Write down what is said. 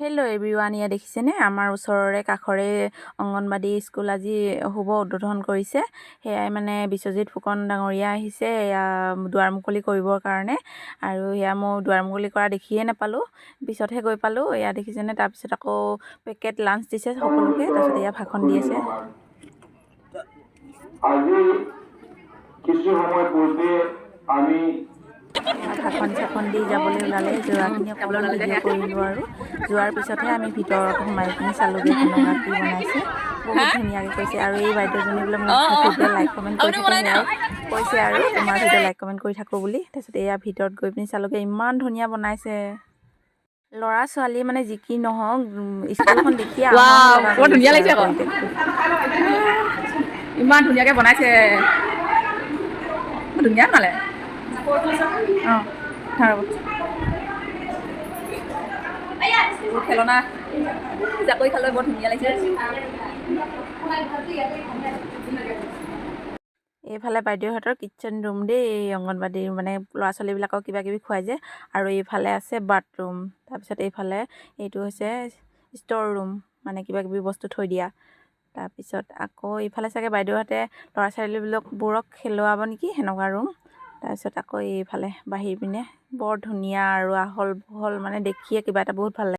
Hello' everyone, ইয়া দেখিছেনে আমাৰ ওচৰৰে কাষৰে অংগনবাদী স্কুল আজি শুভ উদ্বোধন কৰিছে। সেয়াই মানে বিশ্বজিৎ ফুকন ডাঙৰীয়া আহিছে এয়া দুৱাৰ মুকলি কৰিবৰ কাৰণে। আৰু এয়া মই দুৱাৰ মুকলি কৰা দেখিয়ে নাপালোঁ, পিছতহে গৈ পালোঁ। এয়া দেখিছেনে, তাৰপিছত আকৌ পেকেট লাঞ্চ দিছে সকলোকে, তাৰপিছত এয়া ভাষণ দি আছে। আজি কিছু সময় পূৰ্বে আমি ভাষণ দি যাবলৈ ওলালে, যোৱাখিনি অকণমান ভিডিঅ' কৰিলোঁ আৰু যোৱাৰ পিছতহে আমি ভিতৰত সোমাই পিনি চালোঁগৈ কেনেকুৱা কি বনাইছে। বহুত ধুনীয়াকৈ কৈছে। আৰু এই বাইদেউজনী বোলে মোৰ ভিডিঅ' লাইক কমেণ্ট কৰি থাকে, সেয়াই কৈছে আৰু তোমাৰ ভিডিঅ' লাইক কমেণ্ট কৰি থাকোঁ বুলি। তাৰপিছত এয়া ভিতৰত গৈ পিনি চালোঁগৈ, ইমান ধুনীয়া বনাইছে। ল'ৰা ছোৱালী মানে যি কি নহওক, স্কুলখন দেখিয়ে আমনি লগা বৰ কৰি ধুনীয়া আছে আৰু লাগিছে আকৌ পৰিৱেশটো। ইমান ধুনীয়াকৈ বনাইছে, ধুনীয়া বনালে। অঁ বহুত খেলনা জাকৈ খালৈ বৰ ধুনীয়া লাগিছে। এইফালে বাইদেউহঁতৰ কিটচেন ৰুম দেই, এই অংগনবাদীৰ মানে ল'ৰা ছোৱালীবিলাকক কিবা কিবি খুৱাই যে। আৰু এইফালে আছে বাথৰুম, তাৰপিছত এইফালে এইটো হৈছে ষ্ট'ৰ ৰুম, মানে কিবা কিবি বস্তু থৈ দিয়া। তাৰপিছত আকৌ এইফালে চাগে বাইদেউহঁতে ল'ৰা ছোৱালীবোৰক খেলুৱাব নেকি, সেনেকুৱা ৰুম। তাৰপিছত আকৌ এইফালে বাহিৰ পিনে বৰ ধুনীয়া আৰু আহল বহল, মানে দেখিয়ে কিবা এটা বহুত ভাল লাগে।